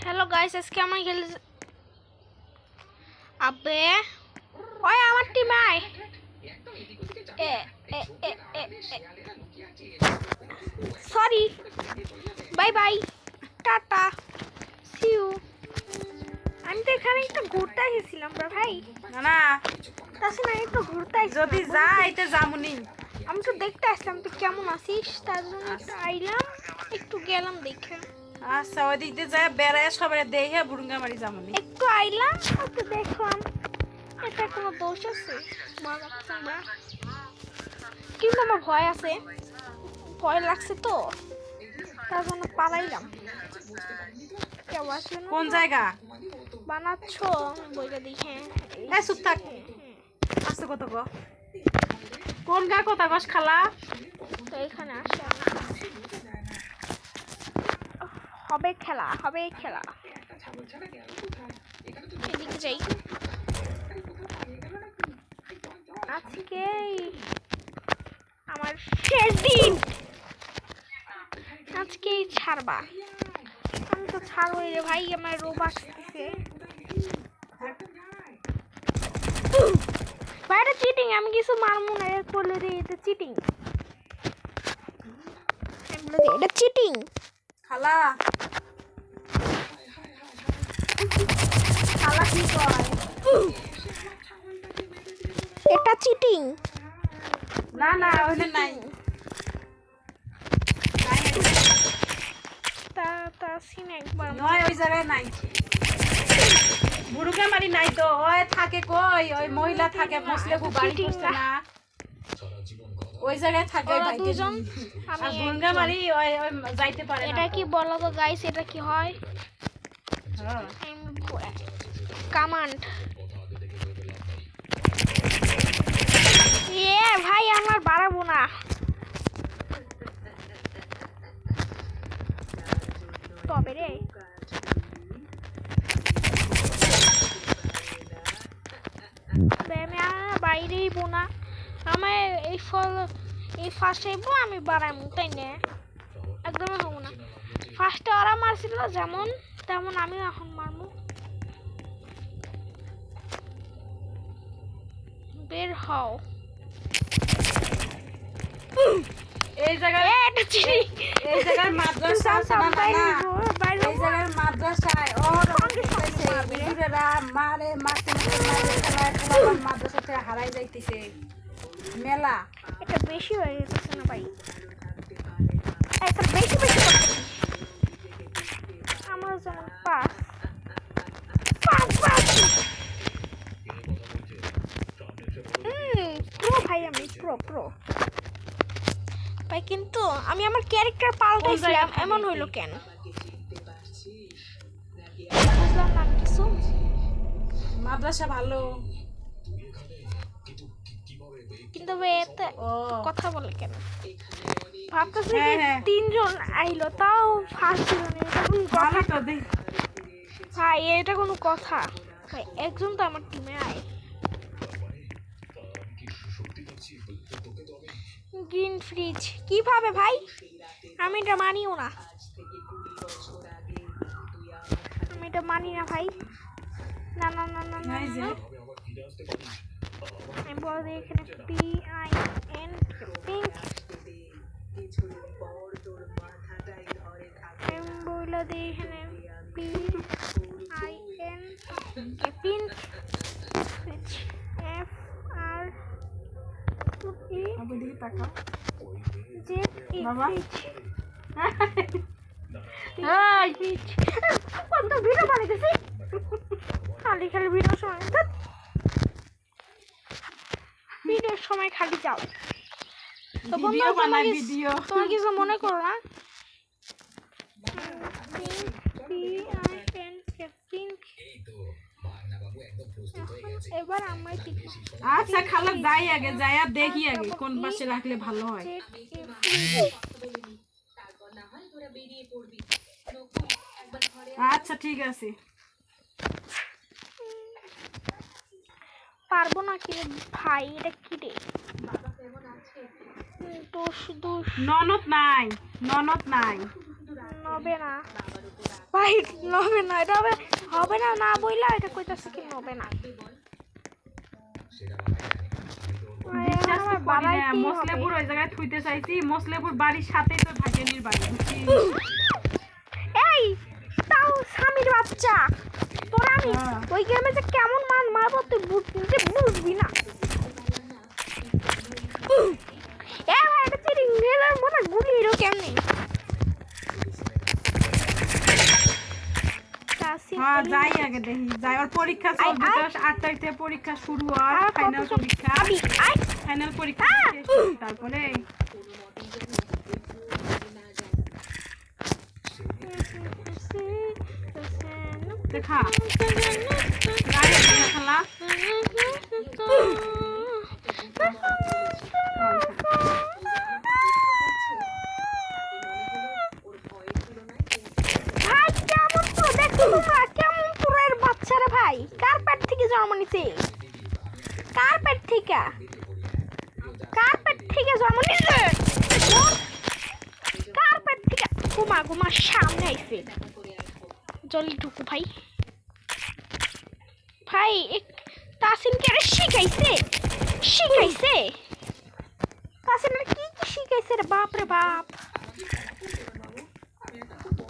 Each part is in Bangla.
হ্যালো গাইস, আজকে আমি খেলে আবে ওই আমার টিম আয়। এ এ এ এ sorry, bye bye, tata, see you. আমি তো এখানে একটু ঘুরতে এসেছিলাম রে ভাই। না না তাছাড়া একটু ঘুরতে যদি যাই তো যামুনি। আমি তো দেখতে আসলাম তো কেমন আছিস, তার জন্য একটু আইলাম, একটু গেলাম দেখে। আচ্ছা ওই দিক দিয়ে যায় বেড়ায় সবাই দেখে বুড়ুঙ্গা মারি যামুনি। একটু আইলাম, একটু দেখলাম, এটা কোনো দোষ আছে? কিন্তু আমার ভয় আছে, ভয় লাগছে তো, তার জন্য পালাইলাম। কেউ আসবে না? কোন জায়গা? বানাচ্ছ বইটা দেখে। এই চুপ থাক। আসতে কত গো? কোন গা কথা গস খালা? তো এখানে আসে হবে খেলা, হবে খেলা। এদিকে যাই। আজকে আমার শেষ দিন, আজকেই ছাড়বা। আমি তো ছাড়বই রে ভাই, আমার রোগ আসতেছে। ভাই এটা চিটিং, আমি কিছু মারমু না, এটা করলে রে এটা চিটিং। এটা চিটিং খালা খালা কি কয়? এটা চিটিং। না না ওইটা নাই। তা সিন একবার নয় ওই জায়গায় নাই। বুড়ুঙ্গা মারি নাই তো, ওই থাকে কই ওই মহিলা থাকে মসলে খুব বাড়ি করছে না। ওই জায়গায় থাকে ওরা ভাই দুজন, আর আমি বুড়ুঙ্গা মারি ওই ওই যাইতে পারে না। এটা কি বলো তো গাইস, এটা কি হয়? হ্যাঁ। কমান্ড এ ভাই, আমার বাড়াবো না। তবে রে আমি বাইরেই বোনা, আমার এই ফল এই ফার্স্টে আমি বাড়াবো, তাই না? একদমই হবো না। ফার্স্টে ওরা মারছিল যেমন তেমন আমি এখন মারবো। বের হও। এই জায়গায় এটা চিনি, এই জায়গার মাদ্রাসা আছে না না এই জায়গার মাদ্রাসায় ওর হুজুরেরা মারে মারতে মারে খেলায় পোলাপান মাদ্রাসা থেকে হারাই যাইতেছে মেলা। এটা বেশি হয়ে যেতেছে না ভাই, এটা বেশি বেশি করতেছিস। আমার যেমন পাস পাস পাস প্রো ভাই, আমি প্রো প্রো ভাই। কিন্তু আমি আমার ক্যারেক্টার পাল্টাইছিলাম, এমন হইলো কেন বুঝলাম না কিছু। মাদ্রাসা ভালো কিন্তু ভাই এতে ও কথা বলে কেন? ভাবতেছি হ্যাঁ, কি হ্যাঁ। 3 জন আইলো, তাও ফার্স্ট জন, এটা কোনো কথা? ভালো তো দেখ ভাই এটা কোনো কথা? ভাই একজন তো আমার টিমে আয়। গ্রিন ফ্রিজ কিভাবে ভাই? আমি এটা মানিও না, আমি এটা মানি না ভাই। না না না না না এই যে না। আমি বল দিই এখানে পি আই এন পিঙ্ক, আমি বলে দিই এখানে P I N pink, F R E আবার দিকে তাকাও জেড ই বাবা। ফ্রিজ। কত ভিডিও বানিয়ে গেছি, খালি খালি ভিডিওর সময় ভিডিওর সময় খালি যাও। তো বন্ধু ভিডিও বানাই ভিডিও তোমার কিছু মনে করো না। এবার আমরা আচ্ছা খালা যাই আগে যাই আর দেখি আগে কোন পাশে রাখলে ভালো হয়। আচ্ছা ঠিক আছে পারবো না কি রে ভাই, এটা কি রে? দোষ দোষ ননদ নাই ননদ নাই নবে না ভাই নবে না, এটা হবে না না বইলা এটা কইতাছে কি নবে না। বিশ্বাস তো করি না, মসলেপুর ওই জায়গায় থুইতে চাইছি, মসলেপুর বাড়ির সাথেই তো ভাগ্যনির বাড়ি, বুঝছিস? এই তাও স্বামীর বাচ্চা, তোরা আমি ওই গেমে যে কেমন মারবো তুই বুঝবি না। এ ভাই এটা চিরিং রেলার মনে গুলি এরো কেমনে? হ্যাঁ যাই আগে দেখি, যাই। ওর পরীক্ষা চলছে, 8 তারিখ থেকে পরীক্ষা শুরু হয়, ফাইনাল পরীক্ষা, ফাইনাল পরীক্ষা তারপরে দেখা খেলা। ভাই কার পেট থেকে জন্ম নিছে? কার পেট থেকে? কার পেট থেকে জন্ম নিছে? কার পেট থেকে? ঘুমা ঘুমা সামনে আইছে। জলদি ঢুকু ভাই। ভাই তাসিন কে শিখাইছে? শিখাইছে তাসিন কি কি শিখাইছে রে? বাপ রে বাপ,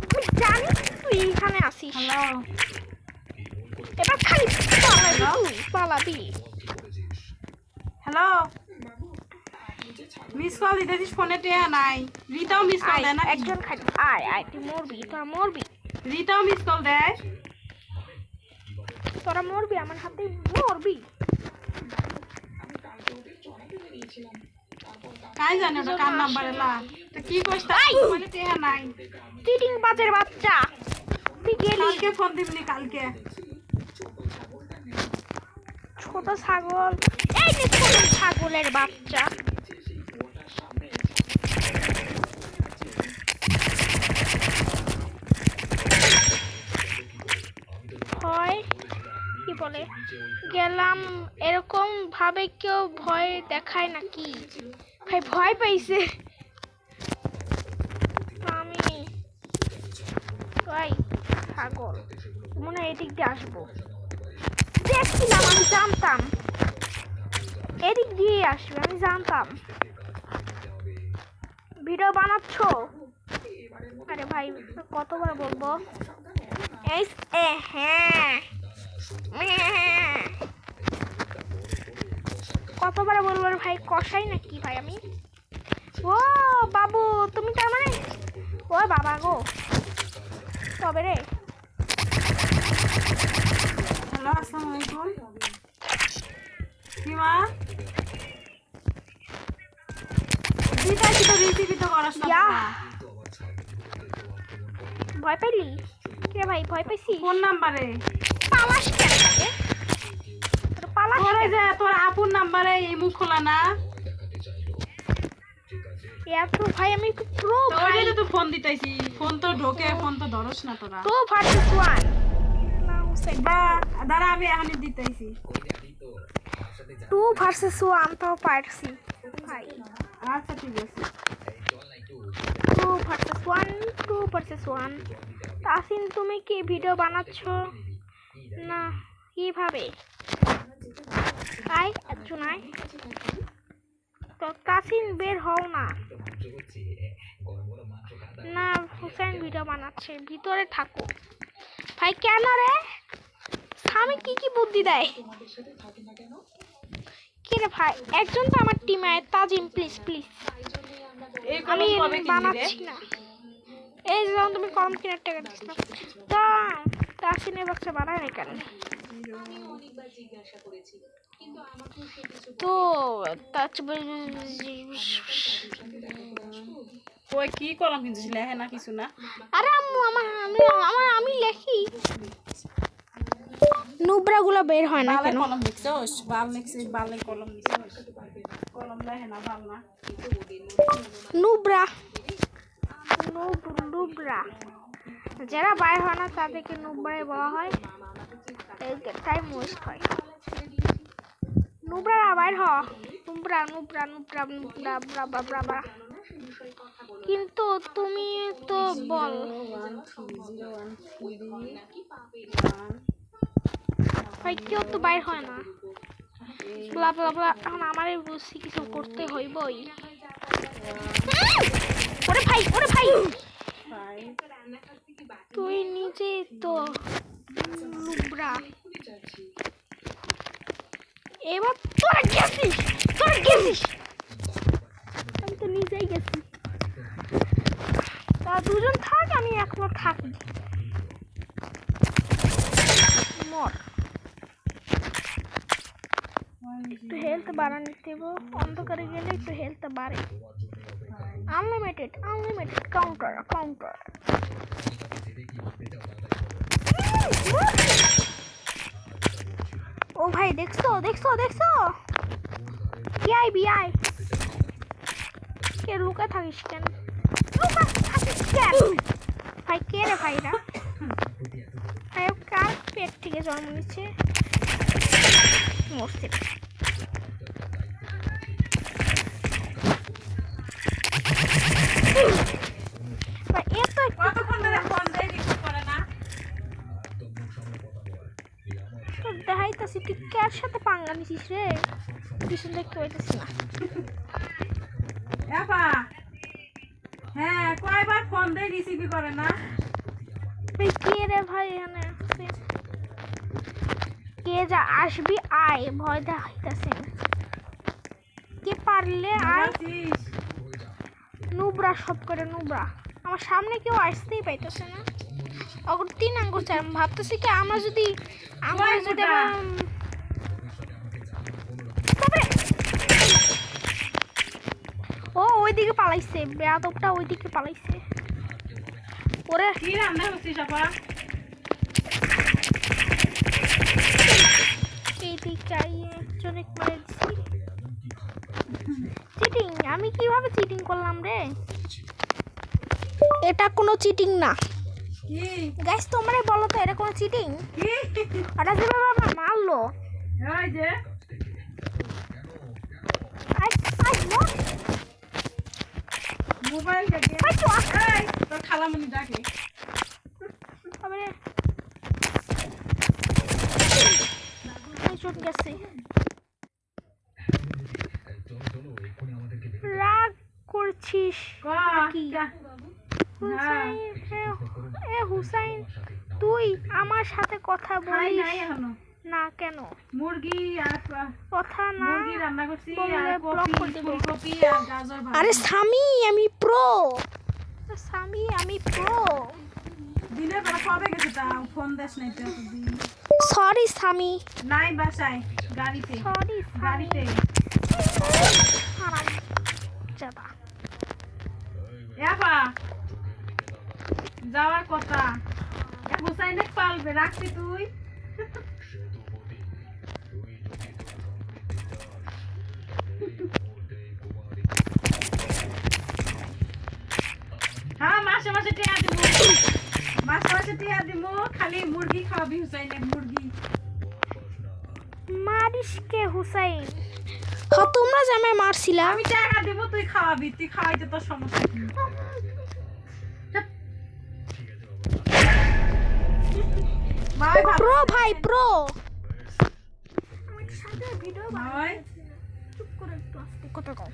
আমি জানি তুই এখানে আসিস। হ্যালো, এবার খালি পালাবি। হ্যালো, মিস কল দিতেছিস, ফোনে টেয়া নাই। রিতাও মিস কল দেয় না? একজন খালি আয় আয়, তুই মরবি, তোরা মরবি। রিতাও মিস কল দেয়? তোরা মরবি, আমার হাতে মরবি। কাই জানে ওটা কার নাম্বার এলা? তো কি কইছ? ফোনে টেয়া নাই। চিটিং বাজের বাচ্চা, তুই গেলি। কালকে ফোন দিবনি, কালকে। ছোট ছাগল, এই যে ছোট ছাগলের বাচ্চা। ভয় কি বলে গেলাম, এরকম ভাবে কেউ ভয় দেখায় নাকি? ভাই ভয় পাইছে। আমি ভাই ছাগল মনে হয় এদিক দিয়ে আসবো, দেখছিলাম, আমি জানতাম এদিক দিয়ে আসবে, আমি জানতাম। ভিডিও বানাচ্ছ? আরে ভাই কতবার বলবো? হ্যাঁ কতবার বলবো ভাই, কষাই নাকি ভাই আমি? ও বাবু তুমি তার মানে, ও বাবা গো তবে রে। হ্যালো, আসসালামু আলাইকুম। কি মা? দিতাছি তো, রিসিভই তো করাস না। ভয় পাইলি কে ভাই? ভয় পাইছি? কোন নাম্বারে পালাস কেন? পালাস তোরে যে তোর আপুর নাম্বারে ইমু খোলা না? এত ভাই আমি প্রো ভাই, ওইটাই তো ফোন দিতেছি, ফোন তো ঢোকে, ফোন তো ধরস না তোরা। প্রো ভার্সেস ওয়ান না হুসেন, দাঁড়া আমি এখনই দিতেছি। 2 ভার্সেস 1 তো পারছি ভাই। আচ্ছা ঠিক আছে। 2 ভার্সেস 1, 2 ভার্সেস 1। তাসিন তুমি কি ভিডিও বানাচ্ছ না কিভাবে? আই চুনাই তো তাসিন বের হও না। না হুসেন ভিডিও বানাচ্ছে, ভিতরে থাকো ভাই। কেন রে স্বামী কি কি বুদ্ধি দেয় কি রে ভাই? একজন তো আমার টিমে, তাজিম প্লিজ প্লিজ, আমি বানাচ্ছি না। এই যখন তুমি কম কেনার টাকা দিচ্ছ তা তাসিনের বাচ্চা বানায় না কেন? তো ওই কি কলম কিনছিস, লেখে না কিছু না? আরে আম্মু আমি লেখি, নুবরা গুলো বের হয় না কেন? কলম লিখছস? বাল লিখছিস, বালে কলম লিখছস, কলম লেখে না, বাল না। নুবরা নুবরা যারা বাইর হয় না তাদেরকে নুবরাই বলা হয়, টাইম ওয়েস্ট হয়। নুবরা বাইর হ, Nubra Nubra Nubra Nubra bra bra bra bra. কিন্তু তুমি তো বল 13013 ভাই কেউ তো বাইর হয় না ব্লা ব্লা ব্লা এখন আমারই বুঝছি কিছু করতে হইবই ওরে ভাই 5 তুই নিজে তো লুবরা এবার তোরা গেছিস আমি তো নিজেই গেছি তা দুজন থাক আমি একবার থাকি মর একটু হেলথ বাড়ানি দেবো অন্ধকারে গেলে একটু হেলথ বাড়ে আনলিমিটেড কাউন্টার ও ভাই দেখছো বিআই কে লুকা থাকিস কেন ভাই কে রে ভাইরা ভাই ও কার পেট থেকে জন্ম নিচ্ছে মরছে ভাই এত কতক্ষণ ধরে ফোন দেই রিসিভ করে না তো দেখাইতাছি তুই কার সাথে পাঙ্গা নিছিস রে পিছন দেখতে পাইতেছি না এপা হ্যাঁ কয়বার ফোন দেই রিসিভ করে না ভাই কে রে ভাই এখানে আছে? কে যা আসবি আয় ভয় দেখাইতাছে কে পারলে আয় আছিস নুবরা সব করে নুবরা আমার সামনে কেউ আসতেই পাইতেছে না অগর 3 আঙ্গুর চাই আমি ভাবতেছি কি আমরা যদি ও ওইদিকে পালাইছে বেয়াদবটা ওইদিকে পালাইছে ওরে কি রান্না হচ্ছিস আপা এইদিকে একজনে করে দিছি চিটিং আমি কিভাবে চিটিং করলাম রে এটা কোনো চিটিং না কি গাইস তোমরাই বলো তো এটা কোনো চিটিং কি এটা যেভাবে আমার মারলো ওই যে মোবাইল দেখে এই তোর খালামণি ডাকে গেছে রাগ করছিস কি হুসাইন তুই আমার সাথে কথা বলিস না কেন মুরগি আর কথা না মুরগি রান্না করছি আর ব্লক কপি করে দেব ফুলকপি আর গাজর ভাজি আরে স্বামী আমি প্রো দিনের বেলা কবে গেছে তাও ফোন দেশ নাই তো এতদিন সরি স্বামী নাই বাসায় গাড়িতে সরি গাড়িতে যাবা এপা যাওয়ার কথা হুসাইনে পালবে রাখবি তুই হ্যাঁ মাসে মাসে টিয়া দিব খালি মুরগি খাওয়াবি হুসাইনে মুরগি মারিস কে হুসাইন তোমরা যে আমায় মারছিলা আমি টাকা দিব তুই খাওয়াবি তুই খাওয়াইতে তোর সমস্যা কি প্রো ভাই প্রো ভাই চুপ করে একটু আস্তে কথা কও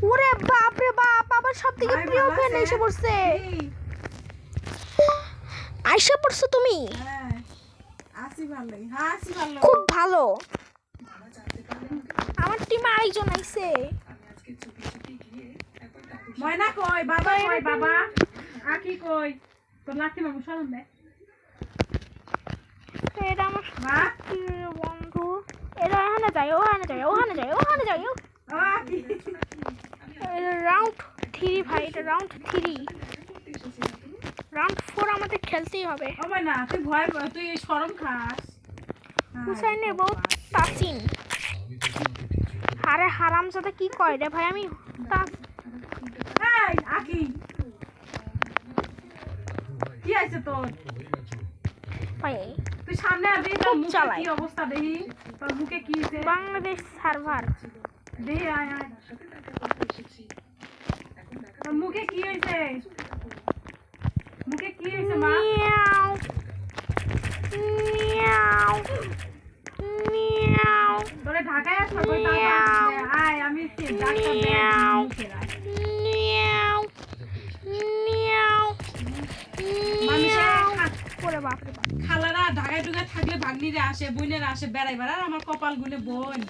ওরে বাপ রে বাপ আবার সব থেকে ভাই প্রিয় ভালো ফ্রেন্ড আছে? এসে পড়ছে কি? আইসা পড়ছো তুমি হ্যাঁ আসি ভালোই হ্যাঁ আসি ভালো খুব ভালো আমার টিমে আরেকজন আইছে ময়না কই বাবা কই বাবা আকি কই তোর লাঠি মামু সরম দে এটা আমার মা প্রিয় বন্ধু এরা ওখানে যায় ও আকি রাউন্ড 3 ভাই এটা রাউন্ড 3 রাউন্ড 4 আমাদের খেলতেই হবে ও ময়না তুই ভয় তুই শরম খাস হুসাইনের বউ তাসিন আরে হারামজাদা কি কয় রে ভাই আমি এই আকি কি আছে তোর ভাই তুই সামনে আসবি তোর মুখে চালাই। কি অবস্থা দেখি তোর মুখে কি হইছে বাংলাদেশ সার্ভার দে আয় আয় তোর মুখে কি হয়েছে মুখে কি হয়েছে মা মিয়াও মিয়াও মিয়াও তোরে ঢাকায় আসতে কই তাড়াতাড়ি আয় আমি ডাক্তার দেখ মুখে রাখ মিয়াও মিয়াও মানুষের ওরে বাপ রে বাপ খালারা ঢাকায় টুকায় থাকলে ভাগ্নিরা আসে বোনেরা আসে বেড়াইবার আর আমার কপাল গুনে বোন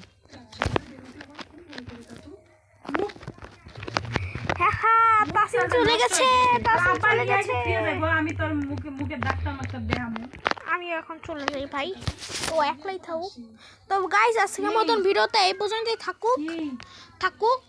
হ্যাঁ তাসিন চলে গেছে তাসিন চলে গেছে আমি তোর মুখে মুখে ডাক্তার মাস্টার দেখামু আমি এখন চলে যাই ভাই ও একলাই থাকুক তো গাইস আজকের মতন ভিডিওতে এই পর্যন্তই থাকুক